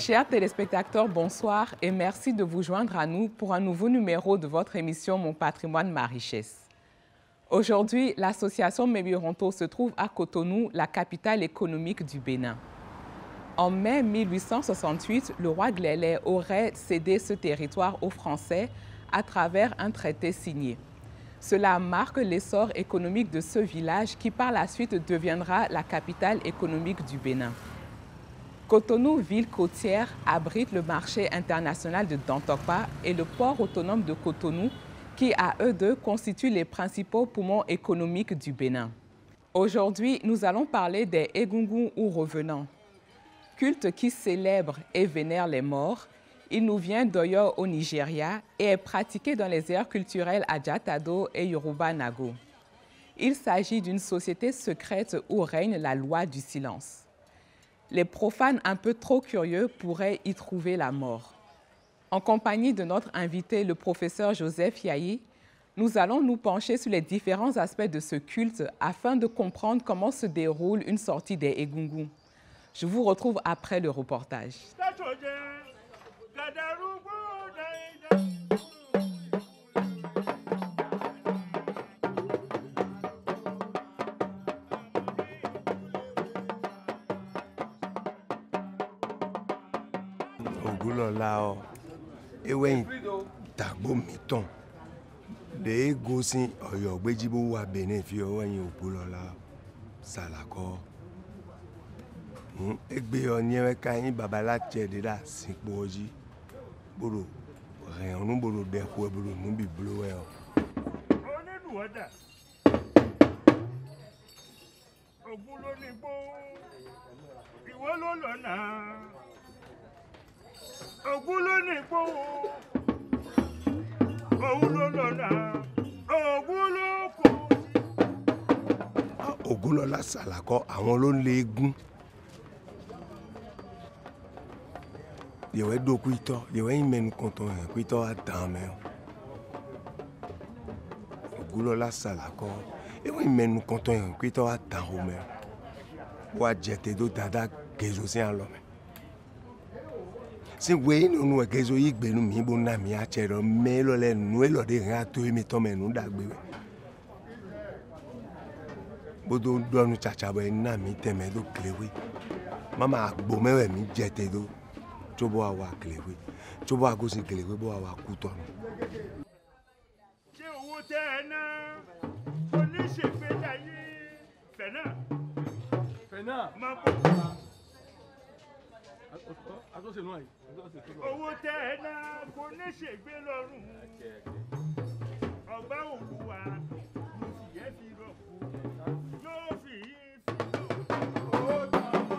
Chers téléspectateurs, bonsoir et merci de vous joindre à nous pour un nouveau numéro de votre émission Mon patrimoine, ma richesse. Aujourd'hui, l'association Mébironto se trouve à Cotonou, la capitale économique du Bénin. En mai 1868, le roi Glélé aurait cédé ce territoire aux Français à travers un traité signé. Cela marque l'essor économique de ce village qui par la suite deviendra la capitale économique du Bénin. Cotonou, ville côtière, abrite le marché international de Dantokpa et le port autonome de Cotonou qui, à eux deux, constituent les principaux poumons économiques du Bénin. Aujourd'hui, nous allons parler des Egungun ou revenants. Culte qui célèbre et vénère les morts, il nous vient d'Oyo au Nigeria et est pratiqué dans les aires culturelles Adjatado et Yoruba Nago. Il s'agit d'une société secrète où règne la loi du silence. Les profanes un peu trop curieux pourraient y trouver la mort. En compagnie de notre invité, le professeur Joseph Yahi, nous allons nous pencher sur les différents aspects de ce culte afin de comprendre comment se déroule une sortie des Egungun. Je vous retrouve après le reportage. Ogulolao ewen tagbo miton de gosin Ọ̀yọ́ gbejibo wa Benin fi owen Ogulolao salako egbe oni we kan baba la chede da sinpo oji boro re onu boro de ko boro nu bi blowe o onenu oda Ogulo ni bo iwo lo lona Ogulo ni po Ogulo lona Ogulo ko Ogulo la salako àwọn ló lè egun yewe doku ito yewe imenu konton ko ito atan me Ogulo la salako yewe imenu konton ko ito atan ho me wa jete do dada kezo sin alo me si we no ekezo igbe nu mi bo na mi a chero melo le nu elo de ran to mi to me nu dagbe bodo donu chacha bo na mi teme do klewe mama agbo mewe mi jete do chobo awa klewe chobo agosi klewe bo awa ku to nu se owo te na oni se fe daye fena ma owó tẹ́ ẹ náà kò ní ṣègbè lọ́rùn ọba Olúwa mo sì yẹ fi rọ̀kù yóò fi yín fi owó tọmọ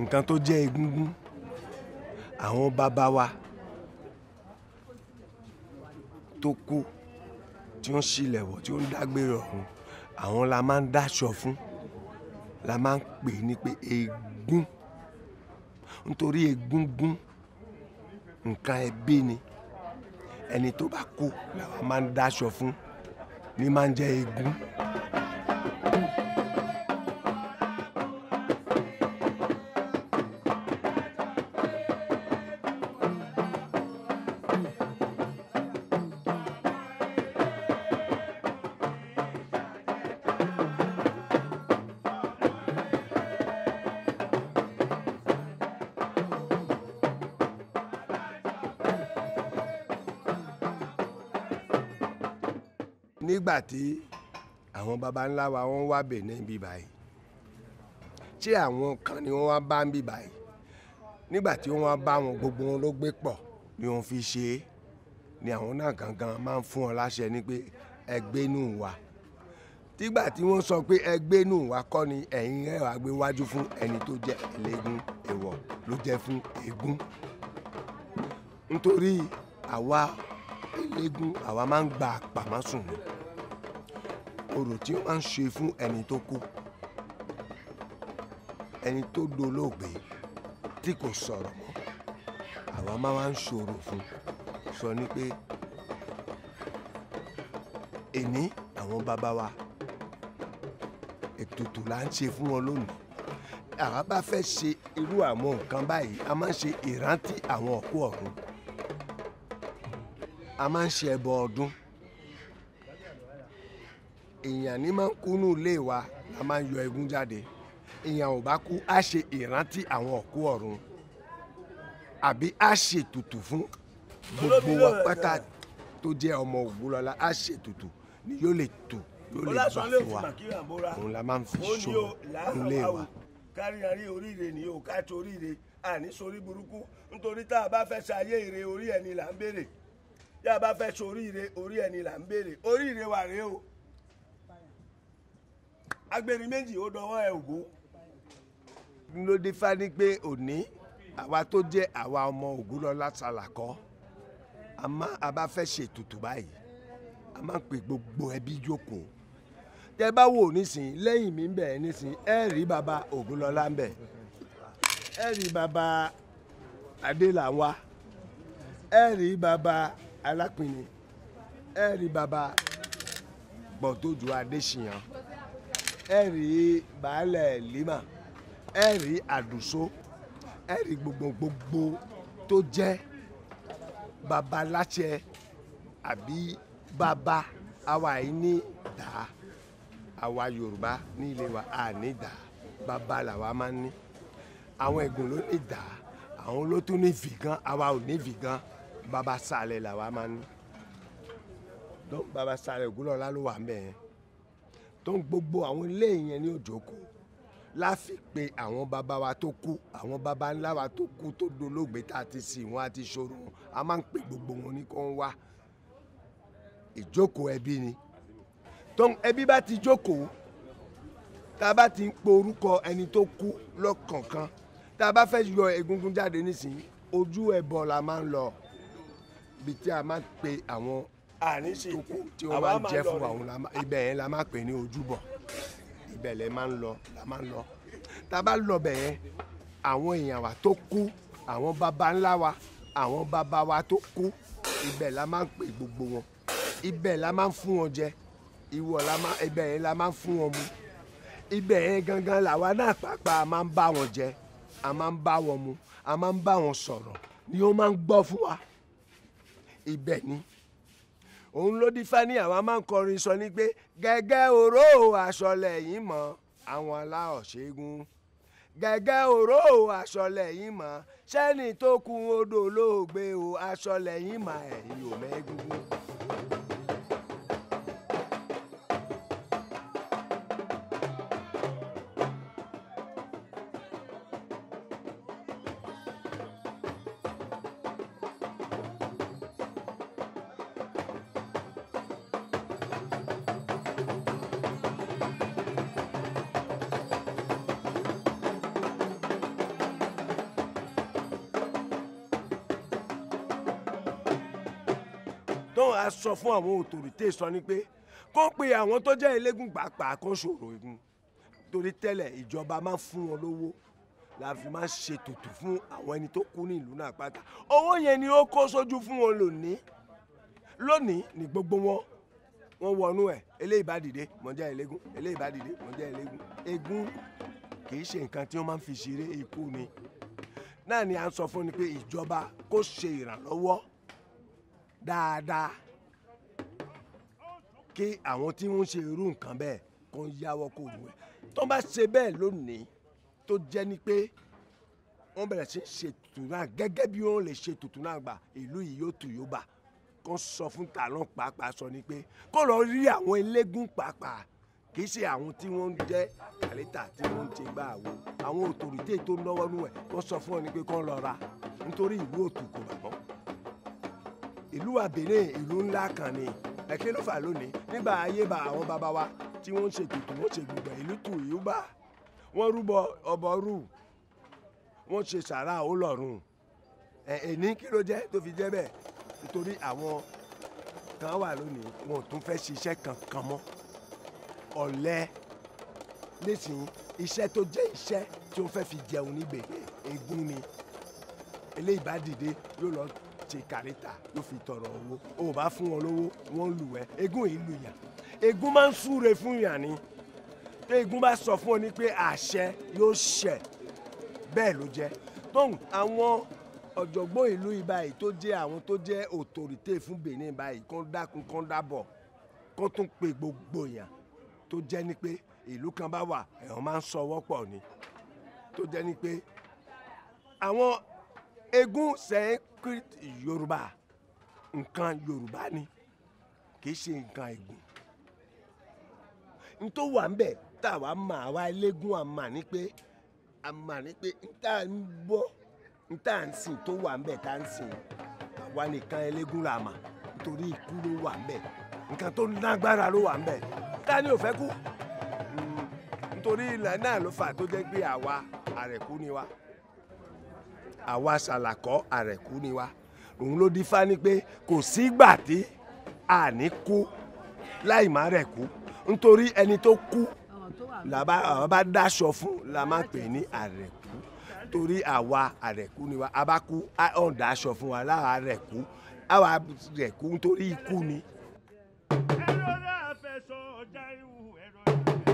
nǹkan tó jẹ́ Egungun àwọn bàbá wa tó kú tí wọ́n ṣílẹ̀wọ̀ tí wọ́n dágbére ọ̀run àwọn la máa ń dáṣọ fún la máa ń pè ní pé Egun nítorí Egungun nǹkan ẹbí ni ẹni tó bá kú la máa ń dáṣọ fún ní máa ń jẹ́ Egun. Nígbà tí àwọn baba ńlá wa wọ́n wá Benin bí báyìí tí àwọn kan ni wọ́n wá bá ń bí báyìí nígbà tí wọ́n wá bá wọn gbogbo wọn ló gbé pọ̀ ni wọ́n fi ṣe é ni àwọn náà gangan máa ń fún wọn láṣẹ ní pé ẹgbẹ́nú wa tígbà tí wọ́n sọ pé ẹgbẹ́nú wa kọ́ ni ẹ̀yin ẹ̀ wá gbé wájú fún ẹni tó jẹ́ ẹlẹ́gùn èèwọ̀ ló jẹ́ fún Egun nítorí àwa ẹlẹ́gùn àwa máa ń gba àpamọ́sùn ni orò tí wọ́n ń ṣe fún ẹni tó kú ẹni tó dolóògbé tí kò sọ̀rọ̀ mọ́ àwa máa ń ṣòro fún sọ ní pé èní àwọn bàbá wa ètùtù là ń ṣe fún wọn lónìí àwa bá fẹ́ ṣe irú àwọn nǹkan báyìí a máa ń ṣe ìrántí àwọn òkú ọ̀run a máa ń ṣe ẹbọ ọdún èèyàn ní máa ń kú ní ilé wa a máa ń yọ eégún jáde èèyàn ò bá kú á ṣe ìrántí àwọn òkú ọ̀run àbí á ṣètùtù fún gbogbo wa pátá tó jẹ́ ọmọ Ògúnlọlá á ṣètùtù ni yóò lè tù yóò lè gbà fún wa òun la máa ń fi ṣòro nílé wa. káríyàrí oríire ni o ká tó oríire àní sórí burúkú nítorí tá a bá fẹ́ ṣayé ire orí ẹni là ń béèrè tí a bá fẹ́ ṣoríire orí ẹni là ń béèrè oríire wà rèé o agbèrè méjì ó dọwọ́ ẹ ògún. ló dé fani pé òní àwa tó jẹ́ àwa ọmọ Ògúnlọlá Sàlàkọ́ a bá fẹ́ ṣètùtù báyìí a máa ń pè gbogbo ẹbí jókòó tẹ bá wò nísìnyí lẹ́yìn mi ń bẹ̀ nísìnyí ẹ rí baba Ògúnlọlá ń bẹ̀ ẹ rí baba Adélàwá ẹ rí baba Alápinni ẹ rí baba Gbọ̀ntójú Adéṣìyàn ẹ rí baálẹ̀ Lima ẹ rí Àdùsó ẹ rí gbogbo tó jẹ́ baba láṣẹ àbí baba àwa yìí ní dàá àwa Yorùbá ní ilé wa à ní dàá baba làwa máa ń ní àwọn ẹ̀gbọ́n ló ní dàá àwọn ló tún ní fìgán àwa ò ní fìgán baba Sàlẹ̀ làwa máa ń ní tó baba Sàlẹ̀ Ògúnlọlá ló wà ń bẹ̀ yẹn tó ń gbogbo àwọn ilé yẹn ní òjòkó láfi pé àwọn baba wa tó kú àwọn baba ńlá wa tó kú tó dolóògbé tá a ti sìn wọn àti ṣòro wọn a máa ń pè gbogbo wọn ní kó ń wá ìjókòó ẹbí ni tó ẹbí bá ti jókòó tá a bá ti ń pe orúkọ ẹni tó kú lọ́kọ̀ọ̀kan tá a bá fẹ́ yọ egungun jáde nísìnyí ojú ẹbọ la máa ń lọ bí tí a máa ń pe àwọn tó kú tí wọ́n máa ń jẹ́ fún àwọn ibẹ̀ yẹn la máa pè ní ojúbọ ibẹ̀ lẹ máa ń lọ la máa ń lọ tá a bá lọ bẹ̀ yẹn àwọn èèyàn wa tó kú àwọn baba ńlá wa àwọn baba wa tó kú ibẹ̀ la máa ń pè gbogbo wọn ibẹ̀ la máa ń fún wọn jẹ ibẹ̀ yẹn la máa ń fún wọn mu ibẹ̀ yẹn gangan làwa náà pàápàá a máa ń bá wọn jẹ a máa ń bá wọn mu a máa ń bá wọn sọ̀rọ̀ ni wọ́n máa ń gbọ́ fún wa ibẹ̀ ni òun ló dífá ní àwa máa ń kọrin sọ ní pé gẹ́gẹ́ òró aṣọ lẹ́yìn mọ́ àwọn aláwọ̀ ṣẹ́gun gẹ́gẹ́ òró aṣọ lẹ́yìn mọ́ sẹ́ni tó kú odò olóògbé o aṣọ lẹ́yìn mọ́ ẹ̀yìn ò mẹ́gungun. tó a sọ fún àwọn òtòrìtè sọ ni pé kó pe àwọn tó jẹ́ eléégún pàápàá kó ṣòro eégún torí tẹ́lẹ̀ ìjọba máa ń fún wọn lówó la fi máa ń ṣètùtù fún àwọn ẹni tó kú ní ìlú náà pátá owó yẹn ni ó kó sójú fún wọn lónìí ní gbogbo wọn wọnú ẹ̀ eléyìí bá dìde mọ̀ jẹ́ eléégún eléyìí bá dìde mọ̀ jẹ́ eléégún eégún kì í ṣe nǹkan tí wọ́n máa ń fi ṣeré ikú ni náà ni à ń sọ fún ni pé ìjọba kó ṣe ìrànlọ́wọ́ dáadáa kí àwọn tí wọ́n ń ṣe irú nǹkan bẹ́ẹ̀ kó ń yáwọ́ kó wù ẹ́ tó bá ṣe bẹ́ẹ̀ lónìí tó jẹ́ ni pé wọ́n bẹ̀rẹ̀ sí ṣe tùtù náà gẹ́gẹ́ bí wọ́n lè ṣe tùtù náà gbà ìlú yìí yóò tù yóò bà kó sọ fún tàlọ́n pàápàá sọ ni pé kó lọ rí àwọn eléégún pàápàá kì í ṣe àwọn tí wọ́n ń jẹ́ kàlítà tí wọ́n ń ṣe gbà wò àwọn òtòrìtè tó náwó nù ẹ̀ kó sọ fún ọ ni pé kó lọ ra nítorí ìlú òtù kò bà mọ́ ìlú Benin ìlú ńlá kan ni ẹ̀kẹ́ ló fà lónìí nígbà ayé bá àwọn bàbá wa tí wọ́n ń ṣe tùtù wọ́n ṣe gbogbo ìlú tù yóò bá wọ́n rúbọ ọbọ rú wọ́n ṣe sàrà ó lọ́rùn ẹ̀ní kí ló jẹ́ tó fi jẹ́ bẹ́ẹ̀ nítorí àwọn kan wà lónìí wọn ò tún fẹ́ ṣiṣẹ́ kankan mọ́ ọ̀lẹ nísìnyí iṣẹ́ tó jẹ́ iṣẹ́ tí wọ́n fẹ́ fi jẹun níbẹ̀ eégún ni eléyìí bá dìde yóò lọ ṣe kàríta yóò fi tọrọ owó o bá fún wọn lówó wọn lù ẹ́ eégún yìí lù yàn eégún máa ń súre fún yàn ni pé eégún bá sọ fún ọ ní pé àṣẹ yóò ṣẹ bẹ́ẹ̀ ló jẹ́ tóun àwọn ọ̀jọ̀gbọ́n ìlú yìí báyìí tó jẹ́ àwọn tó jẹ́ autorité fún Benin báyìí kán dákun kán dábọ̀ kán tún pe gbogbo yàn tó jẹ́ ní pé ìlú kan bá wà ẹ̀hàn máa ń sọwọ́ pọ̀ ni tó jẹ́ ní pé àwọn eégún sẹ́ńkírìt Yorùbá nǹkan Yorùbá ni kì í ṣe nǹkan ègún n tó wà ń bẹ̀ tá a wá mà wá eléégún àmà ní pé n tá a ń bọ́ n tá a ń sìn tó wà ń bẹ̀ tá a ń sìn àwa nìkan eléégún là mà nítorí ikú ló wà ń bẹ̀ nǹkan tó lágbára ló wà ń bẹ̀ tá a ní ò fẹ́ kú nítorí ilẹ̀ náà ló fà tó jẹ́ pé àwa àrẹ̀kú ni wá àwa ṣàlàkọ́ àrẹ̀kú ni wá òun ló dífá ní pé kò sígbà tí a ní kú láì má rẹ̀ kú nítorí ẹni tó kú àwọn bá dáṣọ fún la máa pè ní àrẹ̀kú torí àwa àrẹ̀kú ni wá a bá kú ọ̀n dáṣọ fún wa láwa rẹ̀kú àwa rẹ̀kú nítorí ikú ni. ẹ̀rọ rẹ̀ fẹ́ sọ ọjà ìwù ẹ̀rọ rẹ̀ fẹ́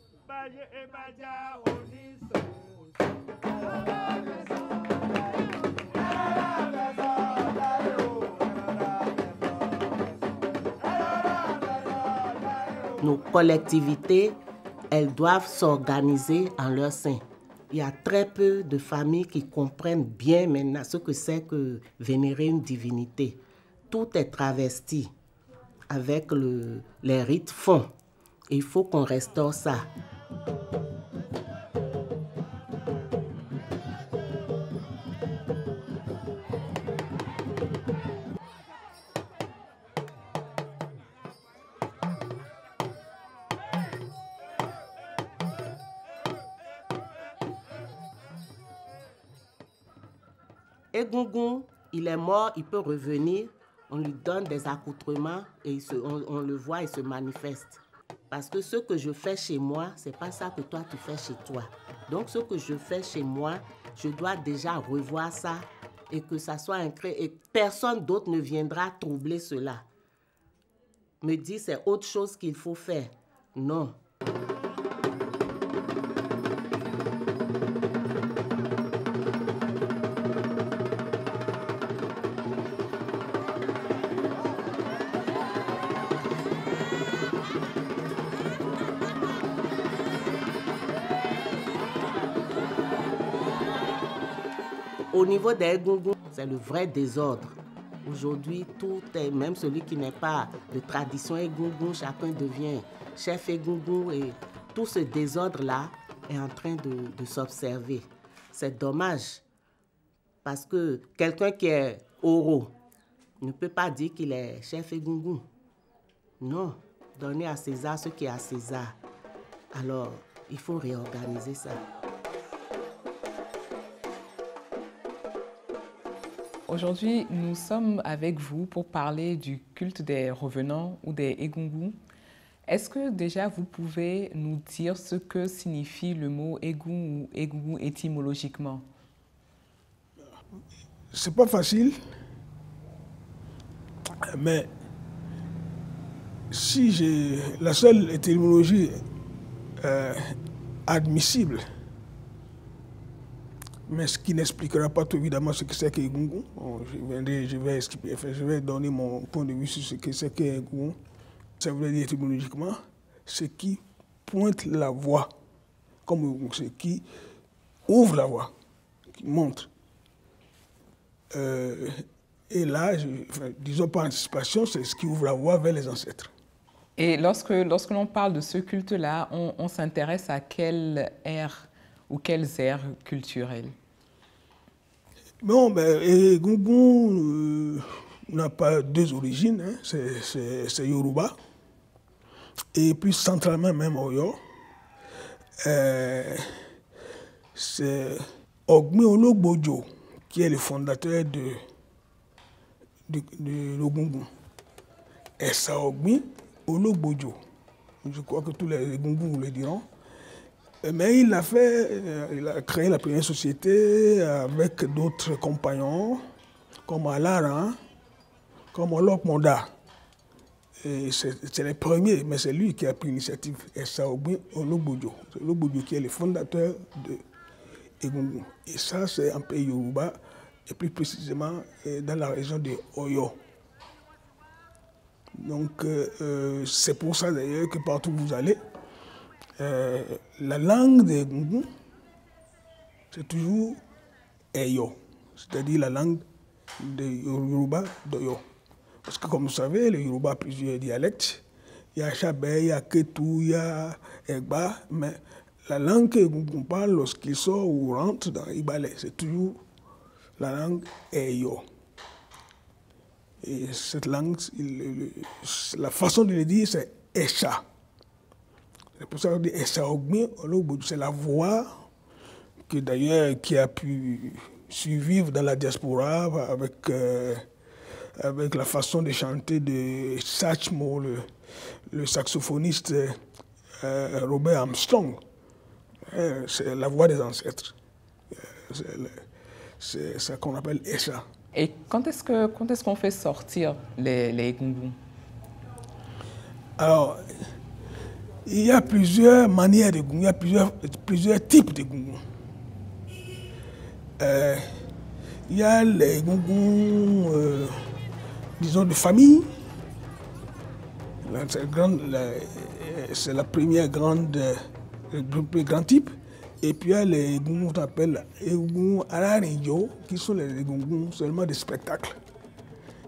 sọ báyé ẹ bá já oníṣòwò. Nos collectivités, elles doivent s'organiser en leur sein. Il y a très peu de familles qui comprennent bien maintenant ce que c'est que vénérer une divinité. Tout est travesti avec les rites fonds. Et il faut qu'on restaure ça. Egungun, il est mort, il peut revenir, on lui donne des accoutrements et on le voit, il se manifeste. Parce que ce que je fais chez moi, c'est pas ça que toi tu fais chez toi. Donc ce que je fais chez moi, je dois déjà revoir ça et que ça soit ancré et personne d'autre ne viendra troubler cela. Me dire c'est autre chose qu'il faut faire. Non. Au niveau des Egungun, c'est le vrai désordre. Aujourd'hui, tout est, même celui qui n'est pas de tradition Egungun, chacun devient chef Egungun et tout ce désordre-là est en train de s'observer. C'est dommage parce que quelqu'un qui est Oro ne peut pas dire qu'il est chef Egungun. Non, donner à César ce qui est à César. Alors, il faut réorganiser ça. Aujourd'hui, nous sommes avec vous pour parler du culte des revenants ou des Egungun. Est-ce que déjà vous pouvez nous dire ce que signifie le mot Egun ou Egungun étymologiquement? C'est pas facile, mais si j'ai la seule étymologie admissible, mais ce qui n'expliquera pas tout évidemment ce que c'est qu'Egungun. Je vais donner mon point de vue sur ce que c'est qu'Egungun. Ça veut dire étymologiquement ce qui pointe la voie, comme ce qui ouvre la voie, qui montre. Et là, disons par anticipation, c'est ce qui ouvre la voie vers les ancêtres. Et lorsque l'on parle de ce culte-là, on s'intéresse à quelle ère ou quelles aires culturelles? Bon, Egungun n'a pas deux origines, hein. C'est Yoruba. Et puis centralement même Oyo, c'est Ogmi Ologbojo qui est le fondateur de l'Egungun. Et ça Ogmi Ologbojo, je crois que tous les Egungun le diront, Mais il a créé la première société avec d'autres compagnons, comme Alara, comme Olok Monda. C'est les premiers, mais c'est lui qui a pris l'initiative. Essa Ogbin Ologbojo. C'est Ologbojo qui est le fondateur de Egungun. Et ça, c'est un pays Yoruba, et plus précisément dans la région de Oyo. Donc, c'est pour ça d'ailleurs que partout où vous allez, la langue des Egungun, c'est toujours Eyo, c'est-à-dire la langue de Yoruba d'Oyo. Parce que comme vous savez, le Yoruba a plusieurs dialectes. Il y a Chabé, il y a Ketou, il y a Egba, mais la langue qu'on parle lorsqu'il sort ou rentre dans Ibalé, c'est toujours la langue Eyo. Et cette langue, la façon de le dire, c'est Esha. C'est pour ça qu'on dit Essa Ogbin Ologbojo. C'est la voix que d'ailleurs qui a pu survivre dans la diaspora avec la façon de chanter de Satchmo, le saxophoniste Robert Armstrong. C'est la voix des ancêtres. C'est ça qu'on appelle Esha. Et quand est-ce qu'on fait sortir les Egungun? Alors, il y a plusieurs manières de gungun, il y a plusieurs types de gungun. Il y a les gungun, disons, de famille. C'est la première le plus grand type. Et puis il y a les gungun qu'on appelle les gungun ararinjo, qui sont les gungun seulement des spectacles.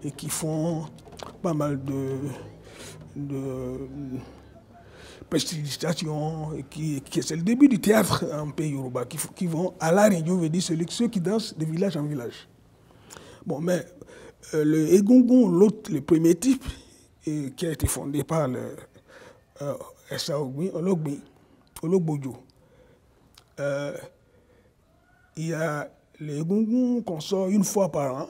Et qui font pas mal de prestidigitation, et c'est le début du théâtre en pays Yoruba, qui vont à l'arinjo, veut dire ceux qui dansent de village en village. Bon, mais le Egungun, le premier type, qui a été fondé par Essa Ogbin Ologbojo, il y a les Egungun qu'on sort une fois par an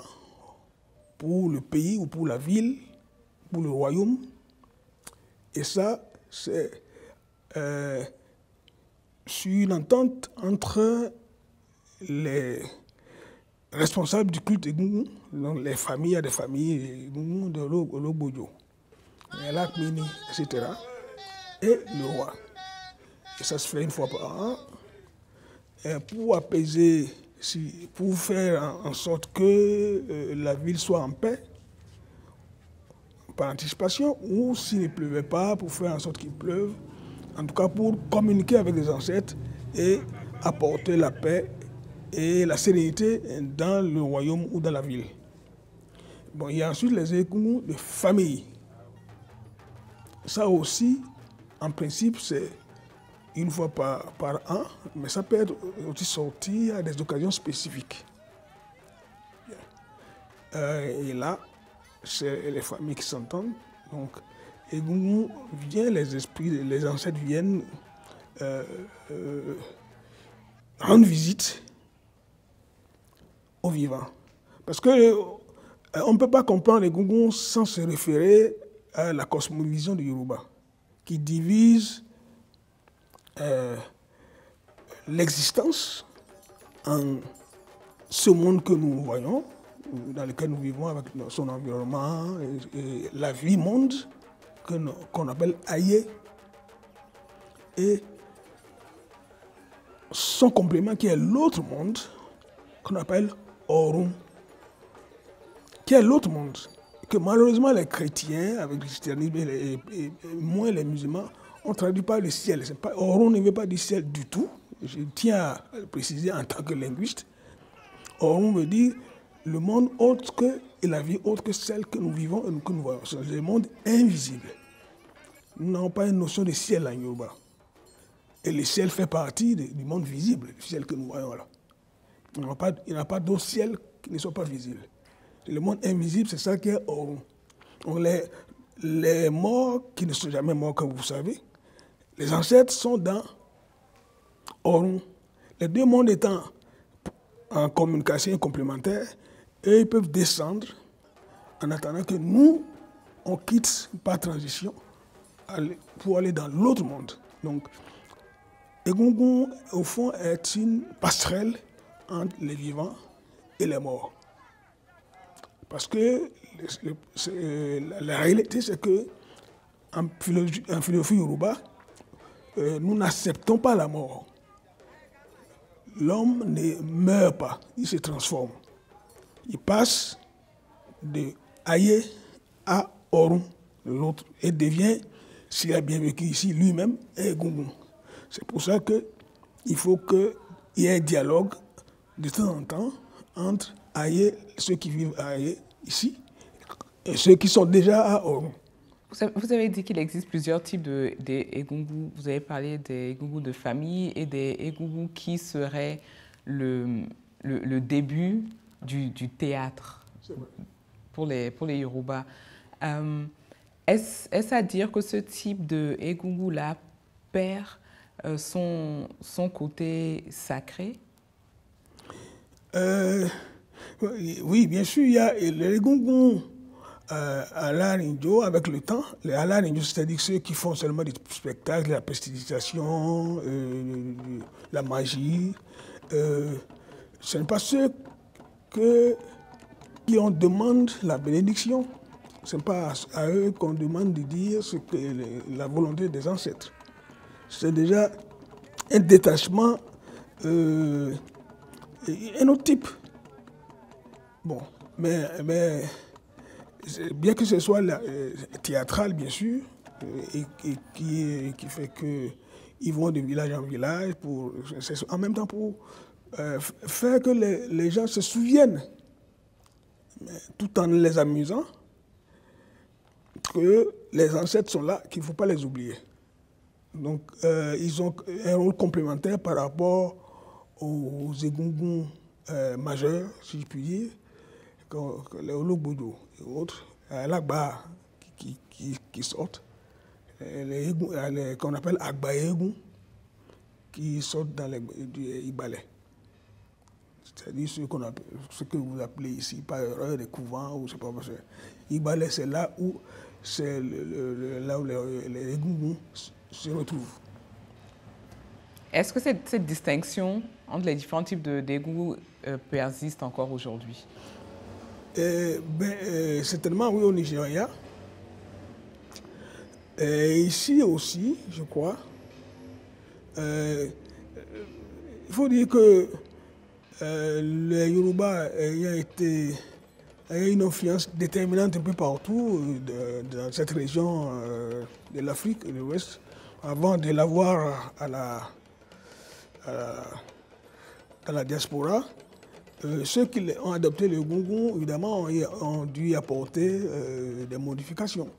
pour le pays ou pour la ville, pour le royaume. Et ça, c'est sur une entente entre les responsables du culte Egungun, donc les familles, il y a des familles Egungun de Ologbojo, Lakmini, etc., et le roi. Et ça se fait une fois par an. Et pour apaiser, pour faire en sorte que la ville soit en paix, par anticipation, ou s'il ne pleuvait pas, pour faire en sorte qu'il pleuve, en tout cas pour communiquer avec les ancêtres et apporter la paix et la sérénité dans le royaume ou dans la ville. Bon, il y a ensuite les Egungun de famille. Ça aussi, en principe, c'est une fois par an, mais ça peut être aussi sorti à des occasions spécifiques. Et là, c'est les familles qui s'entendent. Donc, Egungun vient, les esprits, les ancêtres viennent rendre visite aux vivants. Parce que on ne peut pas comprendre Egungun sans se référer à la cosmovision du Yoruba, qui divise l'existence en ce monde que nous voyons, dans lequel nous vivons avec son environnement et la vie monde qu'on appelle Aye, et son complément qui est l'autre monde qu'on appelle Orun, qui est l'autre monde que malheureusement les chrétiens avec le christianisme et moins les musulmans on ne traduit pas le ciel. Orun ne veut pas dire ciel du tout. Je tiens à le préciser en tant que linguiste. Orun veut dire le monde autre que, et la vie autre que celle que nous vivons et que nous voyons. C'est le monde invisible. Nous n'avons pas une notion de ciel en Yoruba. Et le ciel fait partie du monde visible, le ciel que nous voyons là. Il n'y a pas d'autre ciel qui ne soit pas visible. Le monde invisible, c'est ça qui est Orun. Donc les morts qui ne sont jamais morts, comme vous savez, les ancêtres sont dans Orun. Les deux mondes étant en communication complémentaire, et ils peuvent descendre en attendant que nous, on quitte par transition pour aller dans l'autre monde. Donc, Egungun, au fond, est une passerelle entre les vivants et les morts. Parce que la réalité, c'est que en philosophie Yoruba, nous n'acceptons pas la mort. L'homme ne meurt pas, il se transforme. Il passe de Aye à Orun, l'autre, et devient, s'il a bien vécu ici, lui-même, Egungun. C'est pour ça qu'il faut qu'il y ait un dialogue de temps en temps entre Aye, ceux qui vivent à Aye, ici, et ceux qui sont déjà à Orun. Vous avez dit qu'il existe plusieurs types d'Egungun. Vous avez parlé des Egungun de famille et des Egungun qui seraient le début du théâtre pour les Yoruba. Est-ce à dire que ce type de Egungun-là perd son côté sacré? Oui, bien sûr, il y a les Egungun à l'Arinjo avec le temps. Les Alarinjo, c'est-à-dire ceux qui font seulement des spectacles, la prestidigitation, la magie. Ce n'est pas ceux qui on demande la bénédiction. Ce n'est pas à eux qu'on demande de dire ce que la volonté des ancêtres. C'est déjà un détachement, un autre type. Bon, mais bien que ce soit théâtral, bien sûr, et qui fait qu'ils vont de village en village, en même temps pour faire que les gens se souviennent, tout en les amusant, que les ancêtres sont là, qu'il ne faut pas les oublier. Donc, ils ont un rôle complémentaire par rapport aux Egungun majeurs, si je puis dire, les Ologbodo et autres, l'Agba qui sortent, qu'on appelle Agba Egun, qui sortent dans les Ibalais. C'est-à-dire ce que vous appelez ici, par erreur, des couvents, ou c'est pas possible. Ibalais, c'est là où les Egungun se retrouvent. Est-ce que cette distinction entre les différents types d'Egungun persiste encore aujourd'hui? Certainement, oui, au Nigeria. Et ici aussi, je crois. Il faut dire que les Yoruba ayant une influence déterminante un peu partout dans cette région de l'Afrique et de l'Ouest, avant de l'avoir à la diaspora. Ceux qui ont adopté le Egungun, évidemment, ont dû apporter des modifications.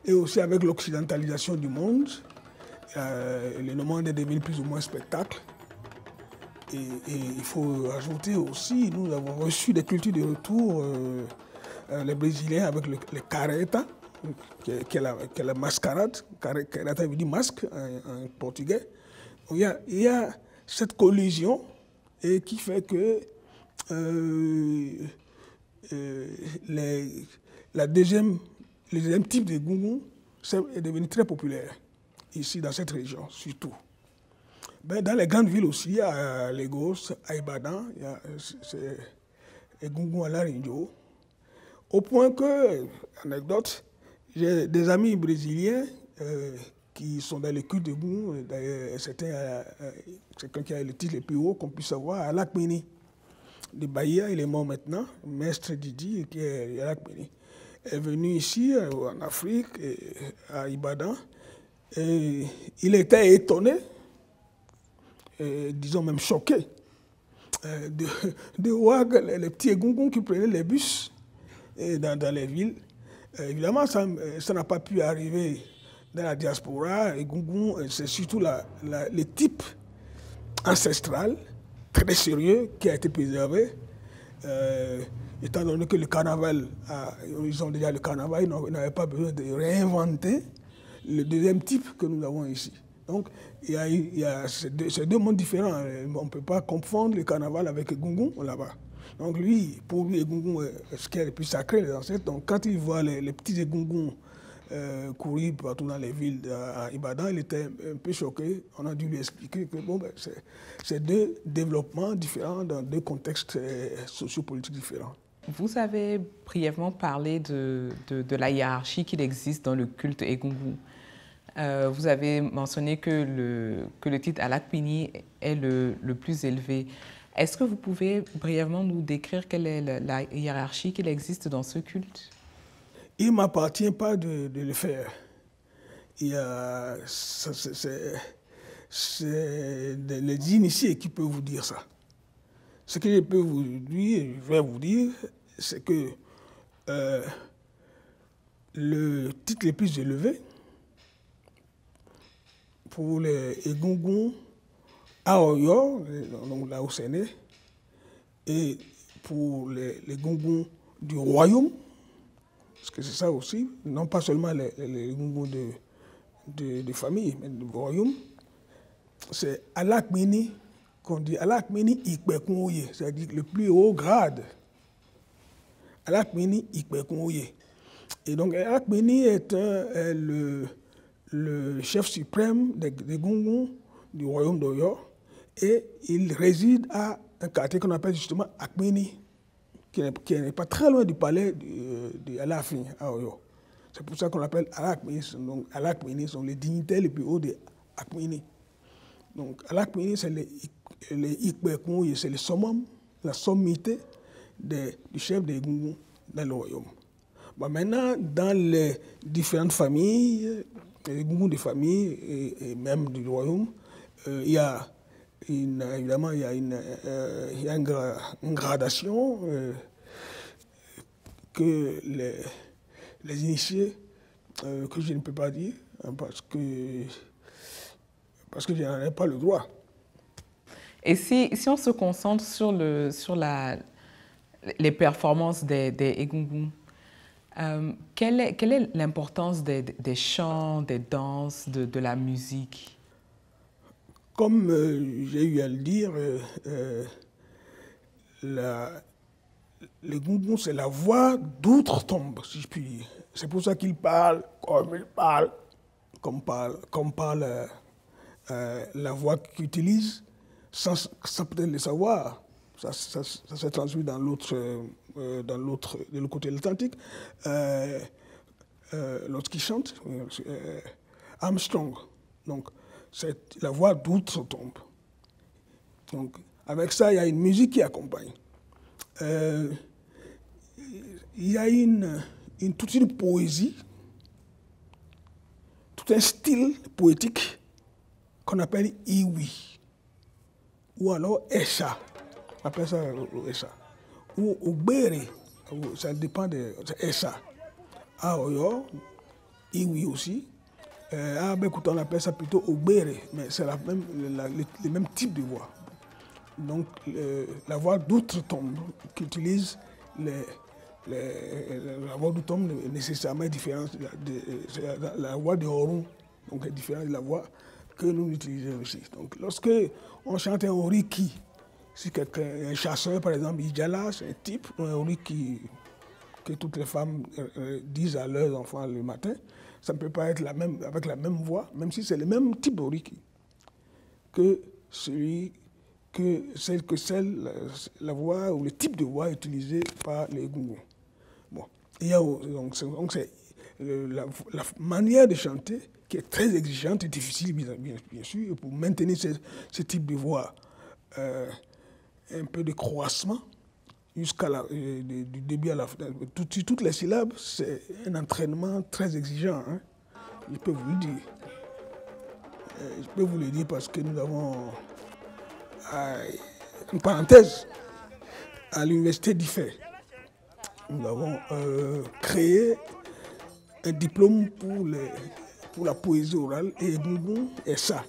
Et aussi avec l'occidentalisation du monde, le monde est devenu plus ou moins spectacle. Et il faut ajouter aussi, nous avons reçu des cultures de retour, les Brésiliens avec le careta, qui est la mascarade. Careta veut dire masque en portugais. Il y a cette collision et qui fait que le deuxième type de Egungun est devenu très populaire ici dans cette région surtout. Dans les grandes villes aussi, à Lagos, à Ibadan, il y a Egungun à l'Arinjo. Au point que, anecdote, j'ai des amis brésiliens qui sont dans les cultes de Egungun. D'ailleurs, quelqu'un qui a le titre le plus haut qu'on puisse avoir, à Lakmini. De Bahia, il est mort maintenant, Maître Didi, qui est à Lakmini. Il est venu ici, en Afrique, à Ibadan, et il était étonné, disons même choqué, de voir les petits Egungun qui prenaient les bus dans les villes. Évidemment, ça n'a pas pu arriver dans la diaspora. Egungun, c'est surtout le type ancestral, très sérieux, qui a été préservé. Étant donné que le carnaval, ils ont déjà le carnaval, ils n'avaient pas besoin de réinventer le deuxième type que nous avons ici. Donc, il y a ces deux mondes différents. On ne peut pas confondre le carnaval avec Egungun là-bas. Donc, pour lui, Egungun est ce qui est le plus sacré, les ancêtres. Donc, quand il voit les petits Egungun courir partout dans les villes à Ibadan, il était un peu choqué. On a dû lui expliquer que bon, ben, c'est deux développements différents dans deux contextes sociopolitiques différents. Vous avez brièvement parlé de la hiérarchie qu'il existe dans le culte Egungun. Vous avez mentionné que le titre Alakpini est le plus élevé. Est-ce que vous pouvez brièvement nous décrire quelle est la hiérarchie qu'il existe dans ce culte? Il ne m'appartient pas de le faire. C'est les initiés qui peuvent vous dire ça. Ce que je peux vous dire, je vais vous dire, c'est que le titre le plus élevé pour les Egungun à Oyo, donc là où c'est né, et pour les Egungun du royaume, parce que c'est ça aussi, non pas seulement les Egungun de famille, mais du royaume, c'est Alakpini, qu'on dit Alakpini Ikpekunouye, c'est-à-dire le plus haut grade. Alakpini Ikpekunouye. Et donc Alakpini est le chef suprême des Egungun du royaume d'Oyo, et il réside à un quartier qu'on appelle justement Akpini, qui n'est pas très loin du palais de Alafin à Oyo. C'est pour ça qu'on l'appelle Alakpini. Donc Alakpini sont les dignitaires les plus hauts de Akpini. Donc Alakpini, c'est les Ikpekunouye, c'est le summum, la sommité du chef des Egungun dans le royaume. Bon, maintenant, dans les différentes familles, les Egungun des familles et même du royaume, il y a évidemment une gradation que les initiés, que je ne peux pas dire, parce que je n'en ai pas le droit. Et si on se concentre sur les performances des Egungun, quelle est l'importance des chants, des danses, de la musique? Comme j'ai eu à le dire, l'Egungun, c'est la voix d'outre-tombe, si je puis dire. C'est pour ça qu'il parle comme il parle, comme parle la voix qu'il utilise, sans peut-être le savoir. Ça s'est transmis de l'autre côté de l'Atlantique. Lorsqu'il chante, Armstrong. Donc, c'est la voix d'outre-tombe. Donc, avec ça, il y a une musique qui accompagne. Il y a toute une poésie, tout un style poétique qu'on appelle Iwi, ou alors Esha. On appelle ça Esha. Ou Ogbere, ça dépend de Esha. À Oyo, Iwi aussi. À Abekuta, on appelle ça plutôt Ogbere, mais c'est le même type de voix. Donc, la voix d'outre-tombe qu'utilise la voix d'outre-tombe est nécessairement différente de la voix de Horon, donc est différente de la voix que nous utilisons aussi. Donc, lorsque on chante un oriki, si un chasseur, par exemple, Ijala, c'est un type, un oriki que toutes les femmes disent à leurs enfants le matin, ça ne peut pas être avec la même voix, même si c'est le même type d'oriki que la voix ou le type de voix utilisé par les Egungun. Bon. Donc c'est la manière de chanter qui est très exigeante et difficile, bien sûr, et pour maintenir ce type de voix, un peu de croissement jusqu'à du début à la fin. Toutes les syllabes, c'est un entraînement très exigeant. Hein. Je peux vous le dire. Je peux vous le dire parce que nous avons, une parenthèse, à l'université d'Ifé, nous avons créé un diplôme pour la poésie orale et Egungun et ça,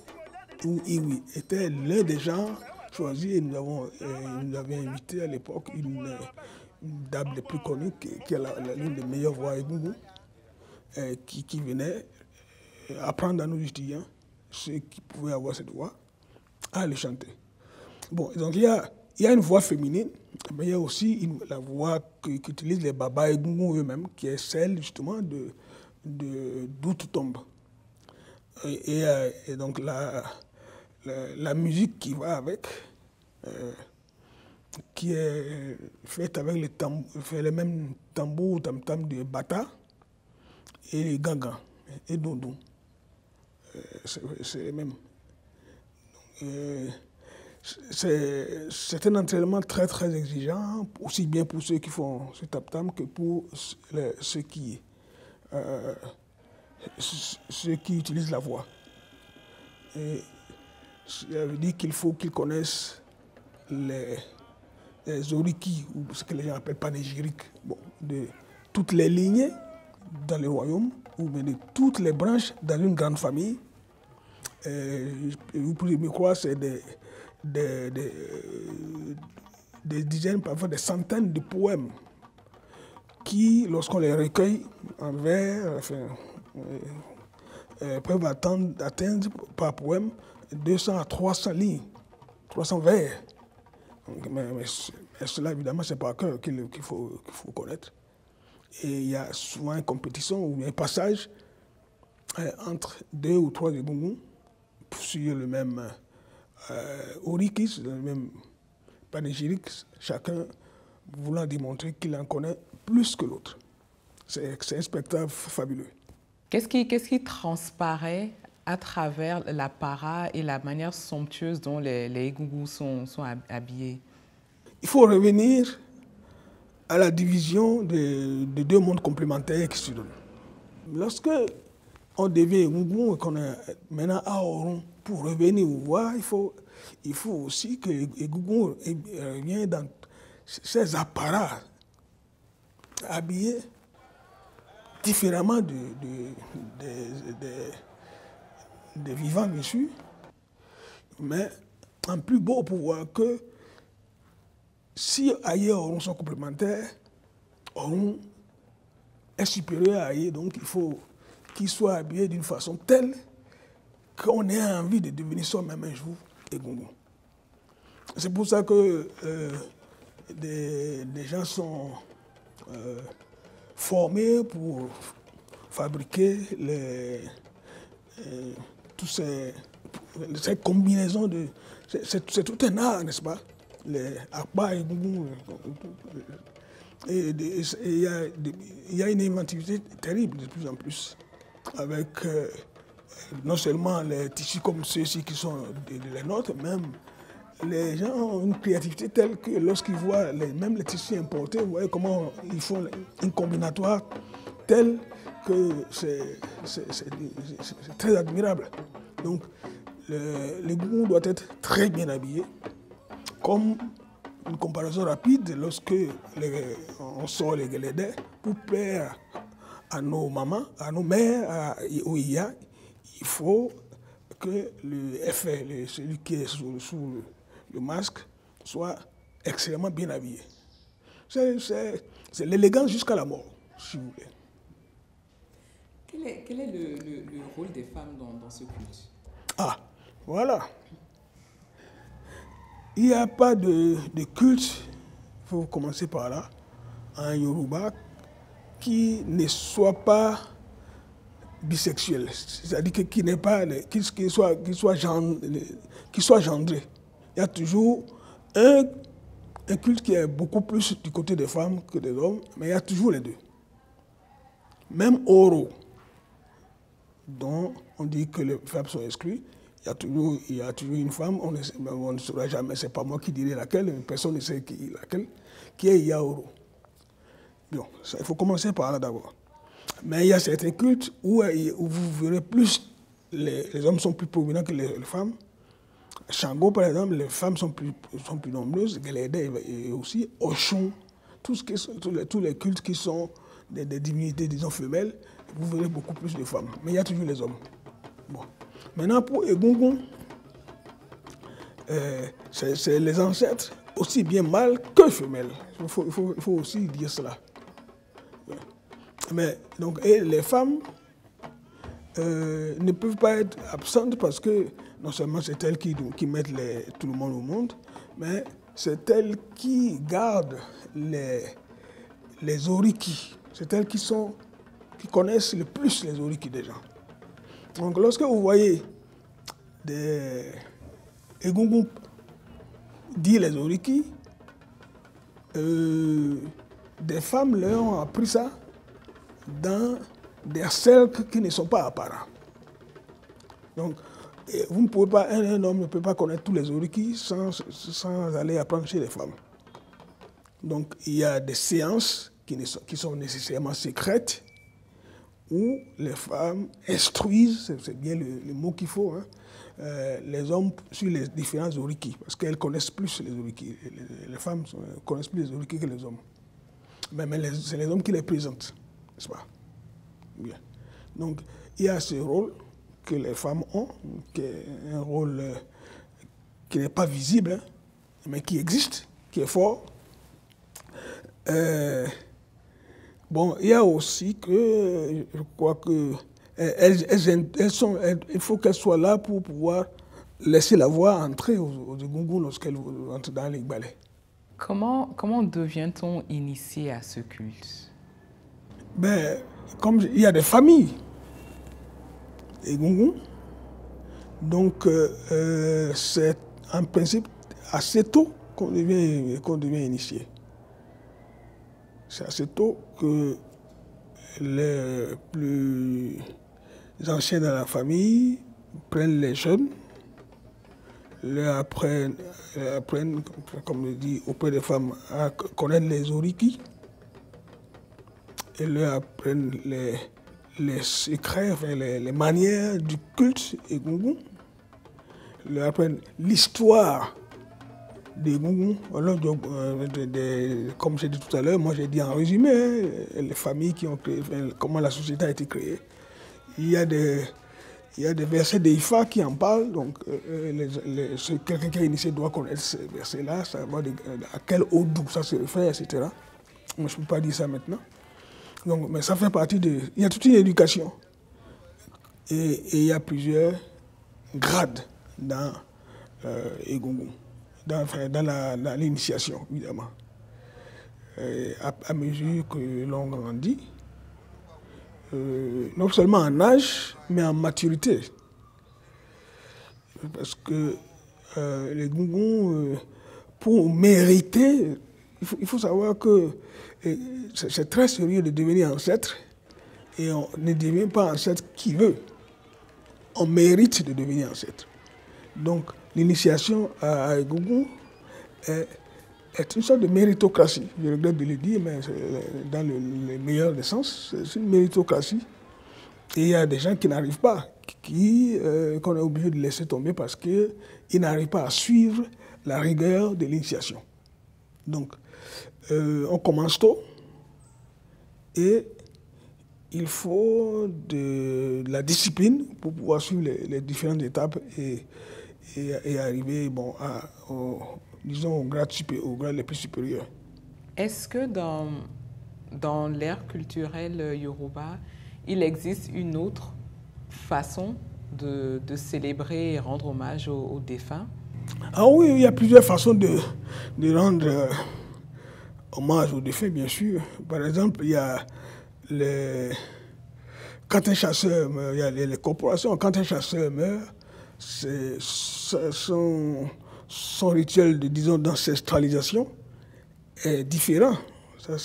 où Iwi était l'un des gens choisis et nous avions invité à l'époque une dame des plus connues qui a l'une des meilleures voix Egungun qui venait apprendre à nos étudiants, ceux qui pouvaient avoir cette voix, à le chanter. Bon, donc il y a une voix féminine, mais il y a aussi la voix qu'utilisent les babas Egungun eux-mêmes, qui est celle justement d'où tout tombe. Et donc la musique qui va avec, qui est faite avec les mêmes tambours, tam-tam de bata et les gangans et dondon. C'est les mêmes. C'est un entraînement très très exigeant, aussi bien pour ceux qui font ce tam-tam que pour ceux qui utilisent la voix. Et ça veut dire qu'il faut qu'ils connaissent les oriki, ou ce que les gens appellent panégyrique, bon, de toutes les lignées dans le royaume, ou bien de toutes les branches dans une grande famille. Vous pouvez me croire, c'est des dizaines, parfois des centaines de poèmes qui, lorsqu'on les recueille en vers, enfin, peuvent atteindre par poème 200 à 300 lignes, 300 vers. Mais cela, évidemment, c'est par cœur qu'il faut connaître. Et il y a souvent une compétition ou un passage entre 2 ou 3 gungus sur le même orikis, le même panégyrique, chacun voulant démontrer qu'il en connaît plus que l'autre. C'est un spectacle fabuleux. Qu'est-ce qui transparaît à travers la para et la manière somptueuse dont les gungus sont habillés? Il faut revenir à la division de 2 mondes complémentaires qui se donnent. Lorsque on devient gungu et qu'on est maintenant à Oron, pour revenir au voir, il faut aussi que les gungus reviennent dans ces apparats habillés différemment des vivants, bien sûr, mais en plus beau pour voir que si ailleurs Oron sont complémentaires, Oron est supérieur à ailleurs, donc il faut qu'il soit habillé d'une façon telle qu'on ait envie de devenir soi-même un jour gungu. C'est pour ça que des gens sont formés pour fabriquer toutes ces combinaisons de... C'est tout un art, n'est-ce pas? Les akba et gungu. Et il y a une inventivité terrible de plus en plus, avec non seulement les tissus comme ceux-ci qui sont les nôtres, même les gens ont une créativité telle que lorsqu'ils voient même les tissus importés, vous voyez comment ils font une combinatoire telle que c'est très admirable. Donc le gungu doit être très bien habillé. Comme une comparaison rapide, lorsque on sort les guélédés pour plaire à nos mamans, à nos mères, aux IA, il faut que le effet, celui qui est sous le masque, soit extrêmement bien habillé. C'est l'élégance jusqu'à la mort, si vous voulez. Quel est le rôle des femmes dans ce culte? Ah, voilà. Il n'y a pas de culte, il faut commencer par là, en Yoruba, qui ne soit pas bisexuel, c'est-à-dire qu'il soit gendré. Il y a toujours un culte qui est beaucoup plus du côté des femmes que des hommes, mais il y a toujours les deux. Même Oro, dont on dit que les femmes sont exclues, il y a toujours une femme, on ne saura jamais, c'est pas moi qui dirai laquelle, personne ne sait laquelle, qui est Yaoro. Bon, il faut commencer par là d'abord. Mais il y a certains cultes où vous verrez plus, les hommes sont plus prominents que les femmes. Shango, par exemple, les femmes sont plus nombreuses, Guélédé et aussi Oshun, tous les cultes qui sont des divinités, disons, femelles, vous verrez beaucoup plus de femmes. Mais il y a toujours les hommes. Bon. Maintenant, pour Egungun, c'est les ancêtres, aussi bien mâles que femelles. Il faut aussi dire cela. Mais donc, et les femmes ne peuvent pas être absentes parce que non seulement c'est elles qui mettent tout le monde au monde, mais c'est elles qui gardent les orikis. C'est elles qui sont qui connaissent le plus les Oriki des gens. Donc lorsque vous voyez des Egungun dire les Oriki, des femmes leur ont appris ça dans des cercles qui ne sont pas apparents. Donc, vous ne pouvez pas, un homme ne peut pas connaître tous les Oriki sans aller apprendre chez les femmes. Donc, il y a des séances qui sont nécessairement secrètes où les femmes instruisent, c'est bien le mot qu'il faut, hein, les hommes sur les différents Oriki, parce qu'elles connaissent plus les Oriki. Les femmes connaissent plus les Oriki que les hommes. Mais c'est les hommes qui les présentent, n'est-ce pas? Bien. Donc, il y a ce rôle que les femmes ont, qui est un rôle qui n'est pas visible, hein, mais qui existe, qui est fort. Bon, il y a aussi que, je crois que il faut qu'elles soient là pour pouvoir laisser la voix entrer aux Egungun lorsqu'elles entrent dans les balais. Comment devient-on initié à ce culte? Ben, comme il y a des familles Egungun, donc c'est en principe assez tôt qu'on devient initié. C'est assez tôt que les plus anciens dans la famille prennent les jeunes, leur apprennent, comme je dis, auprès des femmes, à connaître les Oriki, et leur apprennent les secrets, enfin, les manières du culte Egungun, leur apprennent l'histoire des Egungun. Comme j'ai dit tout à l'heure, moi j'ai dit en résumé, hein, les familles qui ont créé, enfin, comment la société a été créée. Il y a des versets d'Ifa qui en parlent, donc quelqu'un qui est initié doit connaître ces versets-là, savoir à quel odou ça se réfère, etc. Moi je ne peux pas dire ça maintenant. Donc, mais ça fait partie de... Il y a toute une éducation. Et il y a plusieurs grades dans Egungun, dans l'initiation, évidemment. À mesure que l'on grandit, non seulement en âge, mais en maturité. Parce que les Egungun, pour mériter, il faut savoir que c'est très sérieux de devenir ancêtre, et on ne devient pas ancêtre qui veut. On mérite de devenir ancêtre. Donc l'initiation à Egungun est une sorte de méritocratie. Je regrette de le dire, mais dans le meilleur des sens, c'est une méritocratie. Et il y a des gens qui n'arrivent pas, qu'on est obligé de laisser tomber parce qu'ils n'arrivent pas à suivre la rigueur de l'initiation. Donc, on commence tôt et il faut de la discipline pour pouvoir suivre les différentes étapes et arriver disons, aux grades les plus supérieurs. Est-ce que dans l'ère culturelle Yoruba, il existe une autre façon de célébrer et rendre hommage aux défunts? Ah oui, il y a plusieurs façons de rendre hommage aux défunts, bien sûr. Par exemple, il y a quand un chasseur meurt, il y a les corporations. Quand un chasseur meurt, son rituel d'ancestralisation est différent. Ça,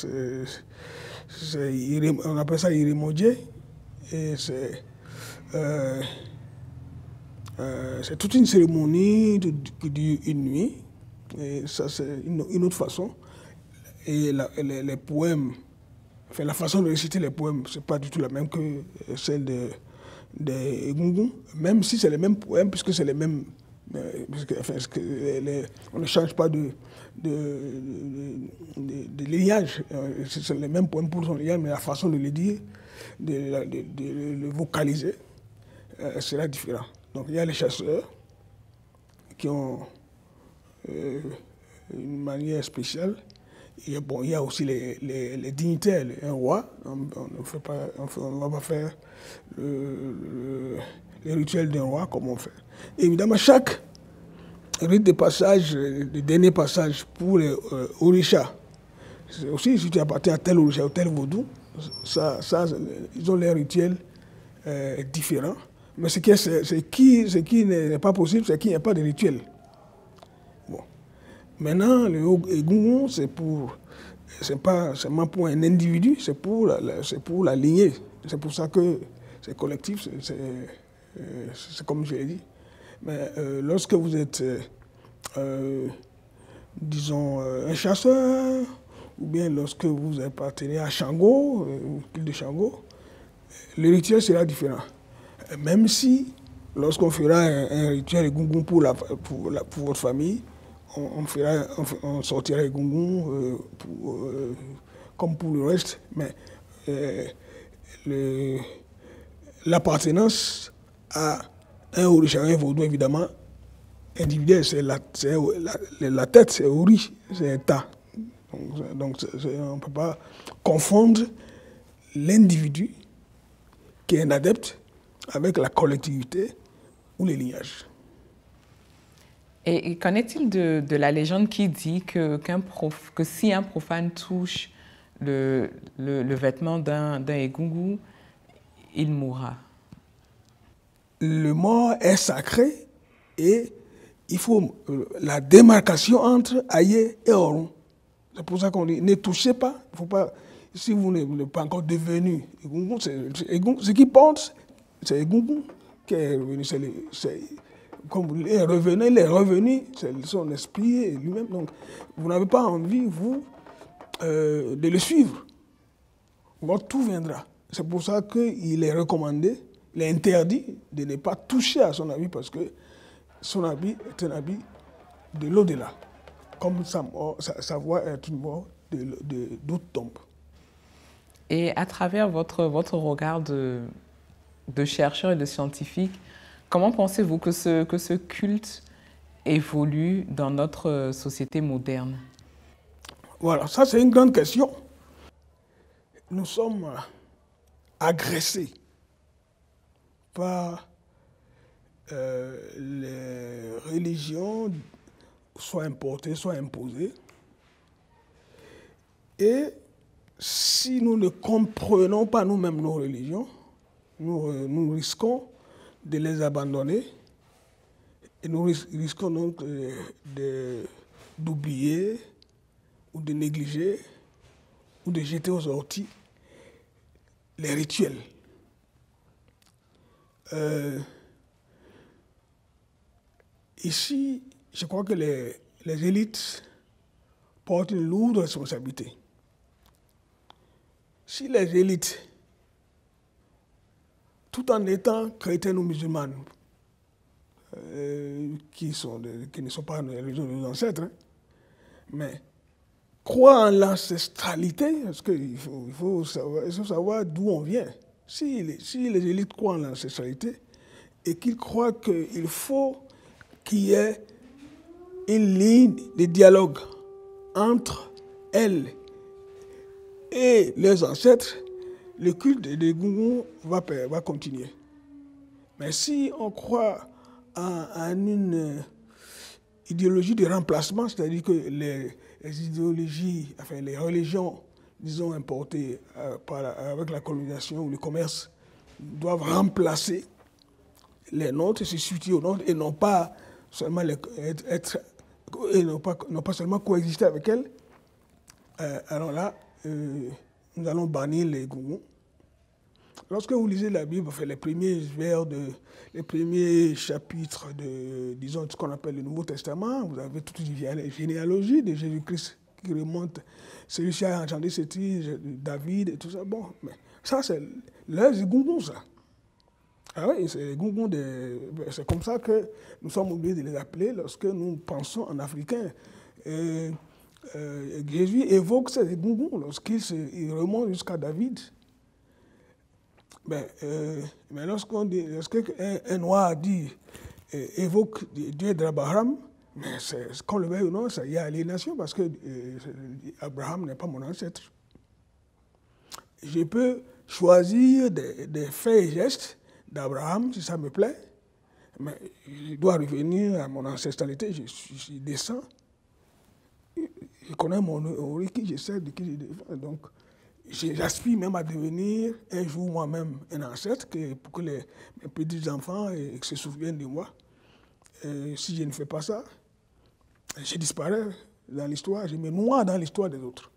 on appelle ça Irimodje. Et c'est toute une cérémonie qui dure une nuit. Et ça, c'est une autre façon. Et les poèmes, enfin, la façon de réciter les poèmes, c'est pas du tout la même que celle des Egungun, même si c'est les mêmes poèmes, puisque c'est les mêmes. On ne change pas de lignage. C'est les mêmes poèmes pour son lignage, mais la façon de le dire, de le vocaliser, sera différent. Donc il y a les chasseurs qui ont une manière spéciale. Il y a aussi les dignitaires, un roi. On ne va pas faire les rituels d'un roi comme on fait. Et évidemment, chaque rite de passage, le dernier passage pour les orishas, c'est aussi si tu appartiens à tel orisha ou tel vaudou, ils ont leurs rituels différents. Mais ce qui n'est pas possible, c'est qu'il n'y a pas de rituel. Bon. Maintenant, le Egungun, c'est pas seulement pour un individu, c'est pour la lignée. C'est pour ça que c'est collectif, c'est comme je l'ai dit. Mais lorsque vous êtes, disons, un chasseur, ou bien lorsque vous appartenez à Shango, au culte de Shango, le rituel sera différent. Même si, lorsqu'on fera un rituel Egungun pour votre famille, on sortira Egungun comme pour le reste, mais l'appartenance à un Orisha, un vaudou, évidemment, individuel, c'est la tête, c'est Ori, c'est un tas. Donc on ne peut pas confondre l'individu qui est un adepte avec la collectivité ou les lignages. Et qu'en est-il de la légende qui dit que si un profane touche le vêtement d'un Egungun, il mourra? Le mort est sacré et il faut la démarcation entre Aye et Orun. C'est pour ça qu'on dit ne touchez pas. Il faut pas, si vous n'êtes pas encore devenu Egungun, ce qui porte, c'est Egungun qui est revenu. Comme il est revenu, c'est son esprit lui-même. Donc, vous n'avez pas envie, vous, de le suivre. Donc, tout viendra. C'est pour ça qu'il est recommandé, il est interdit de ne pas toucher à son habit parce que son habit est un habit de l'au-delà. Comme sa voix est une voix d'outre-tombe. Et à travers votre regard de chercheur et de scientifique, comment pensez-vous que ce culte évolue dans notre société moderne? Voilà, ça c'est une grande question. Nous sommes agressés par les religions, soit importées, soit imposées. Et si nous ne comprenons pas nous-mêmes nos religions, nous risquons de les abandonner et nous risquons donc d'oublier ou de négliger ou de jeter aux orties les rituels. Ici, je crois que les élites portent une lourde responsabilité. Si les élites, tout en étant chrétiennes ou musulmanes, qui ne sont pas les religions de nos ancêtres, hein, mais croient en l'ancestralité, parce qu'il faut savoir d'où on vient. Si les élites croient en l'ancestralité et qu'ils croient qu'il faut qu'il y ait une ligne de dialogue entre elles et leurs ancêtres, le culte des Egungun va continuer. Mais si on croit en une idéologie de remplacement, c'est-à-dire que les idéologies, enfin les religions, disons, importées avec la colonisation ou le commerce, doivent remplacer les nôtres et se substituer aux nôtres et non pas seulement non pas seulement coexister avec elles, alors là, nous allons bannir les Egungun. Lorsque vous lisez la Bible, enfin, les premiers chapitres de, disons, ce qu'on appelle le Nouveau Testament, vous avez toute une généalogie de Jésus-Christ qui remonte. Celui-ci a engendré cette fille, David et tout ça. Bon, mais ça, c'est les Egungun, ça. Ah oui, c'est comme ça que nous sommes obligés de les appeler lorsque nous pensons en africain. Jésus évoque ces Egungun lorsqu'il remonte jusqu'à David. Mais lorsqu'un noir évoque Dieu d'Abraham, mais qu'on le veuille ou non, il y a aliénation parce que Abraham n'est pas mon ancêtre. Je peux choisir des faits et gestes d'Abraham si ça me plaît, mais je dois revenir à mon ancestralité, je descends, je connais mon origine, je sais de qui je défends. Donc, J'aspire même à devenir un jour moi-même un ancêtre pour que mes petits-enfants se souviennent de moi. Si je ne fais pas ça, je disparais dans l'histoire, je me noie dans l'histoire des autres.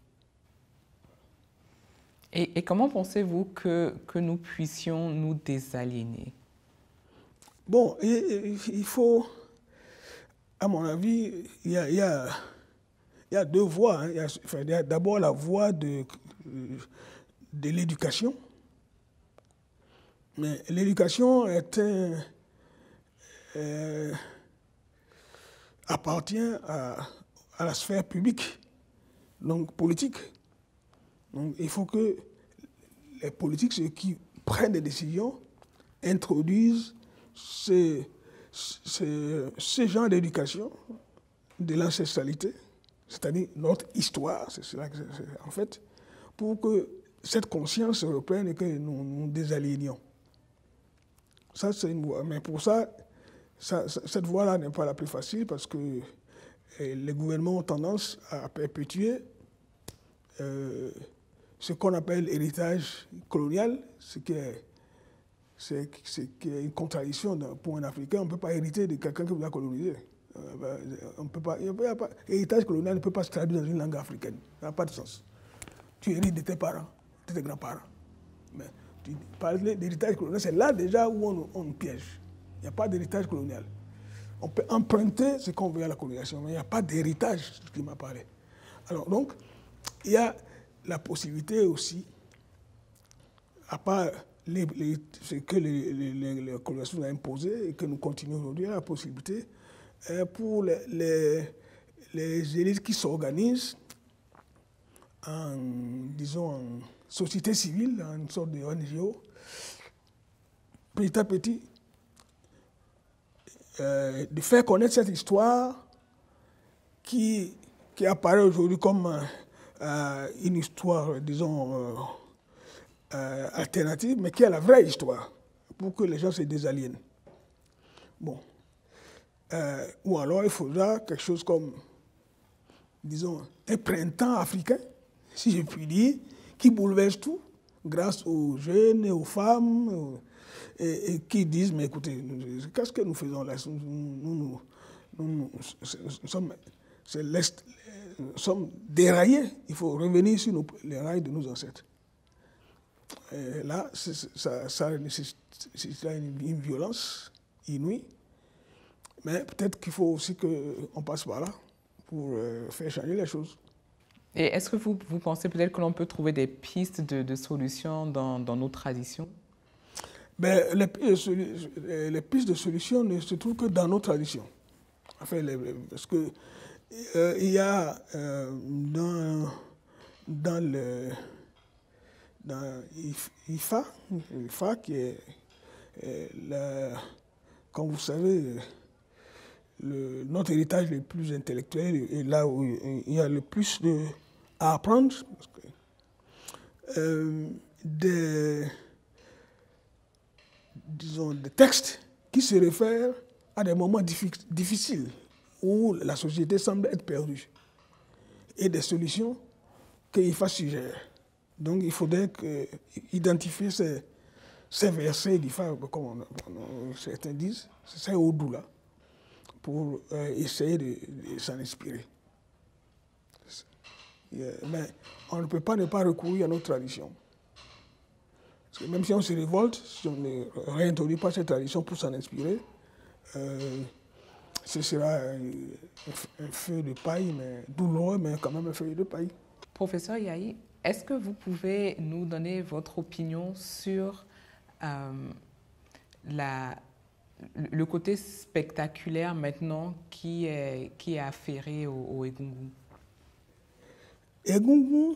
Et comment pensez-vous que nous puissions nous désaliéner? Bon, il faut, à mon avis, il y a deux voies. Hein. Il y a d'abord la voie de l'éducation. Mais l'éducation appartient à la sphère publique, donc politique. Donc il faut que les politiques, ceux qui prennent des décisions, introduisent ce genre d'éducation de l'ancestralité, c'est-à-dire notre histoire, c'est cela que en fait, pour que cette conscience se reprenne et que nous nous désaliénions. Ça, c'est une voie. Mais pour ça, cette voie-là n'est pas la plus facile parce que les gouvernements ont tendance à perpétuer ce qu'on appelle héritage colonial, ce qui est une contradiction pour un Africain. On ne peut pas hériter de quelqu'un qui vous a colonisé. Héritage colonial ne peut pas se traduire dans une langue africaine. Ça n'a pas de sens. Tu hérites de tes parents, de tes grands-parents. Mais tu parles d'héritage colonial, c'est là déjà où on piège. Il n'y a pas d'héritage colonial. On peut emprunter ce qu'on veut à la colonisation, mais il n'y a pas d'héritage, ce qui m'a parlé. Alors donc, il y a la possibilité aussi, à part ce que les colonisations ont imposé et que nous continuons aujourd'hui, il y a la possibilité pour les élites qui s'organisent en, disons, en société civile, en une sorte de NGO, petit à petit, de faire connaître cette histoire qui apparaît aujourd'hui comme une histoire, disons, alternative, mais qui est la vraie histoire, pour que les gens se désaliènent. Bon. Ou alors il faudra quelque chose comme, disons, un printemps africain, si je puis dire, qui bouleverse tout, grâce aux jeunes et aux femmes, et qui disent, mais écoutez, qu'est-ce que nous faisons là? Nous sommes déraillés, il faut revenir sur les rails de nos ancêtres. Et là, ça nécessitera une violence inouïe, mais peut-être qu'il faut aussi qu'on passe par là pour faire changer les choses. Et est-ce que vous pensez peut-être que l'on peut trouver des pistes de solutions dans nos traditions? Ben, les pistes de solutions ne se trouvent que dans nos traditions. Enfin, parce que il y a dans IFA qui est, comme vous savez, notre héritage le plus intellectuel et là où il y a le plus à apprendre. Parce que, disons, des textes qui se réfèrent à des moments difficiles où la société semble être perdue et des solutions qu'IFA suggère. Donc il faudrait identifier ces versets d'IFA, comme certains disent, ces Oudou-là, pour essayer de s'en inspirer. Mais on ne peut pas ne pas recourir à nos traditions. Parce que même si on se révolte, si on ne réintroduit pas cette tradition pour s'en inspirer, ce sera un feu de paille, mais douloureux, mais quand même un feu de paille. Professeur Yahi, est-ce que vous pouvez nous donner votre opinion sur le côté spectaculaire maintenant qui est afféré au Egungun? Egungun,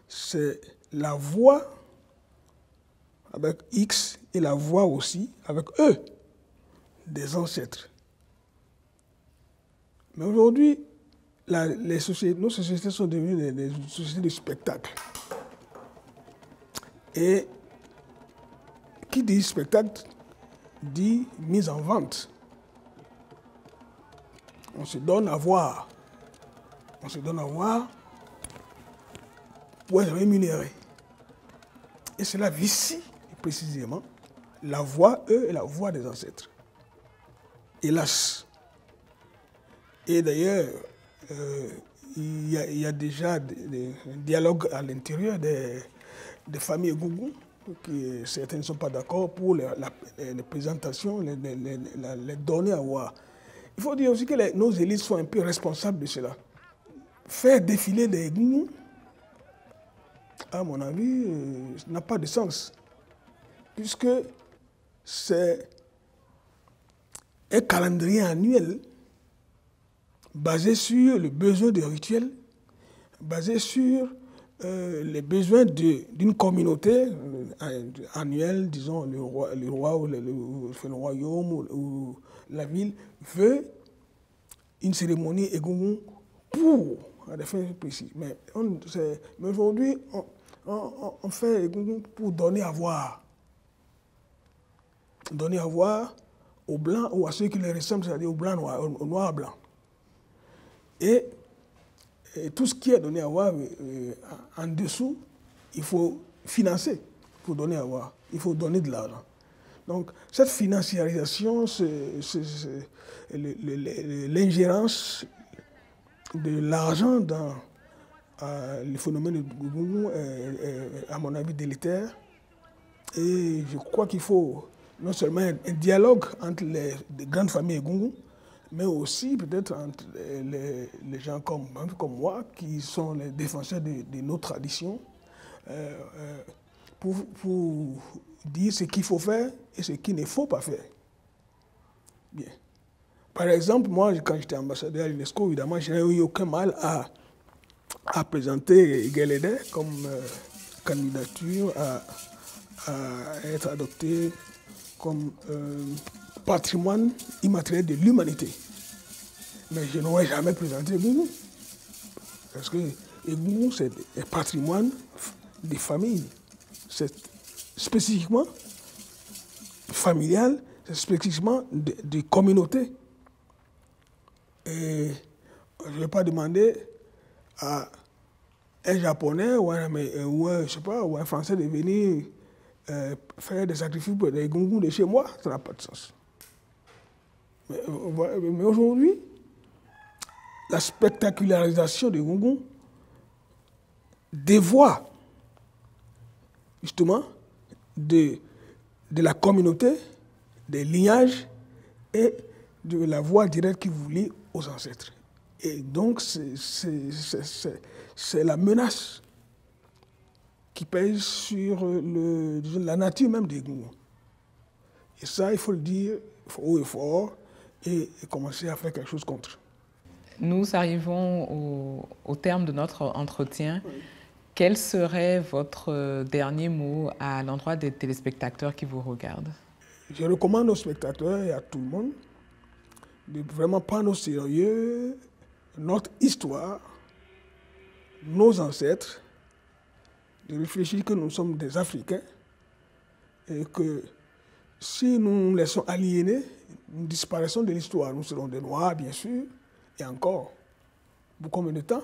c'est la voix avec X et la voix aussi avec E des ancêtres. Mais aujourd'hui, nos sociétés sont devenues des sociétés de spectacle. Et qui dit spectacle dit mise en vente. On se donne à voir. On se donne à voir pour être rémunérés. Et cela vicie précisément la voix, eux, et la voix des ancêtres. Hélas. Et d'ailleurs, il y a déjà des dialogues à l'intérieur des familles Gougou, que certains ne sont pas d'accord pour les présentations, les données à voir. Il faut dire aussi que nos élites sont un peu responsables de cela. Faire défiler des Gougou, à mon avis, n'a pas de sens, puisque c'est un calendrier annuel basé sur le besoin de rituels, basé sur les besoins d'une communauté annuelle, disons le roi ou le royaume ou la ville veut une cérémonie Egungun pour à des fins précises. Mais aujourd'hui, on fait Egungun pour donner à voir. Donner à voir aux blancs ou à ceux qui les ressemblent, c'est-à-dire aux blancs noirs, aux noirs blancs. Et tout ce qui est donné à voir en dessous, il faut financer pour donner à voir. Il faut donner de l'argent. Donc, cette financiarisation, l'ingérence de l'argent dans le phénomène de Gougou est, à mon avis, délétère. Et je crois qu'il faut non seulement un dialogue entre les grandes familles Gougou, mais aussi peut-être entre les gens comme moi, qui sont les défenseurs de nos traditions, pour dire ce qu'il faut faire et ce qu'il ne faut pas faire. Bien. Par exemple, moi, quand j'étais ambassadeur à l'UNESCO, évidemment, je n'ai eu aucun mal à présenter Guélédé comme candidature à être adopté comme patrimoine immatériel de l'humanité. Mais je n'aurais jamais présenté Gougou. Parce que Gougou, c'est un patrimoine des familles. C'est spécifiquement familial, c'est spécifiquement des communautés. Et je ne vais pas demander à un Japonais ou un Français de venir faire des sacrifices pour des Gougou de chez moi, ça n'a pas de sens. Mais aujourd'hui, la spectacularisation des Gougou dévoie justement de la communauté, des lignages et de la voie directe qui vous lie aux ancêtres. Et donc, c'est la menace qui pèse sur la nature même des Gougou. Et ça, il faut le dire haut et fort et commencer à faire quelque chose contre. Nous arrivons au terme de notre entretien. Oui. Quel serait votre dernier mot à l'endroit des téléspectateurs qui vous regardent? Je recommande aux spectateurs et à tout le monde de vraiment prendre au sérieux notre histoire, nos ancêtres, de réfléchir que nous sommes des Africains et que si nous nous laissons aliéner, nous disparaissons de l'histoire. Nous serons des Noirs, bien sûr, et encore, pour combien de temps?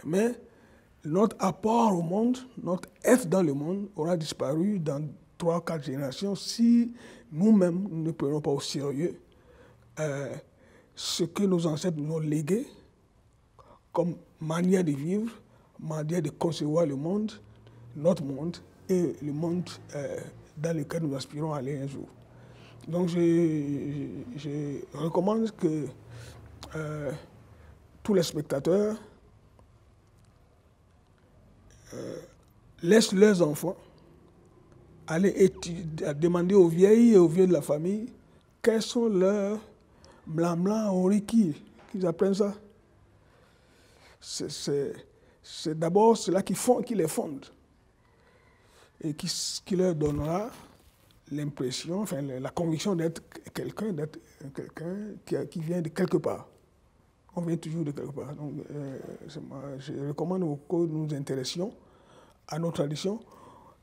Mais notre apport au monde, notre être dans le monde aura disparu dans 3-4 générations si nous-mêmes ne prenons pas au sérieux ce que nos ancêtres nous ont légué comme manière de vivre, manière de concevoir le monde, notre monde et le monde dans lequel nous aspirons à aller un jour. Donc je recommande que tous les spectateurs laissent leurs enfants aller demander aux vieilles et aux vieux de la famille quels sont leurs blancs oriki, qu'ils apprennent ça. C'est d'abord cela qui les fonde et qui leur donnera l'impression, enfin la conviction d'être quelqu'un qui vient de quelque part. On vient toujours de quelque part. Donc, je recommande que nous nous intéressions à nos traditions,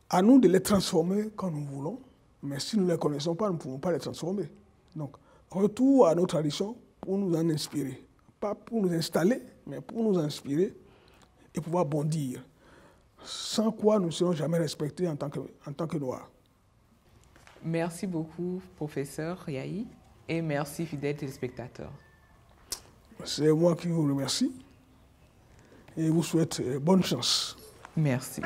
à nous de les transformer quand nous voulons, mais si nous ne les connaissons pas, nous ne pouvons pas les transformer. Donc, retour à nos traditions pour nous en inspirer. Pas pour nous installer, mais pour nous inspirer et pouvoir bondir. sans quoi nous ne serons jamais respectés en tant que Noirs. Merci beaucoup, professeur Yahi, et merci, fidèles téléspectateurs. C'est moi qui vous remercie et vous souhaite bonne chance. Merci.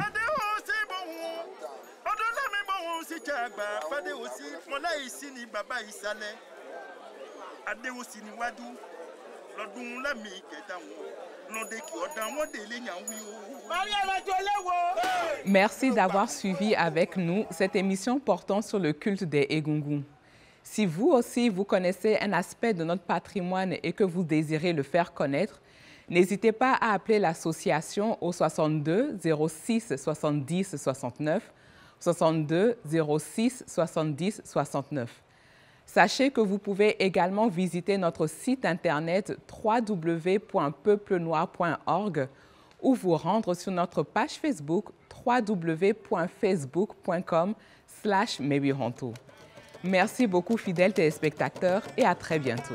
Merci d'avoir suivi avec nous cette émission portant sur le culte des Egungun. Si vous aussi, vous connaissez un aspect de notre patrimoine et que vous désirez le faire connaître, n'hésitez pas à appeler l'association au 62 06 70 69, 62 06 70 69. Sachez que vous pouvez également visiter notre site internet www.peuplenoir.org ou vous rendre sur notre page Facebook www.facebook.com/Mebihonto. Merci beaucoup, fidèles téléspectateurs, et à très bientôt.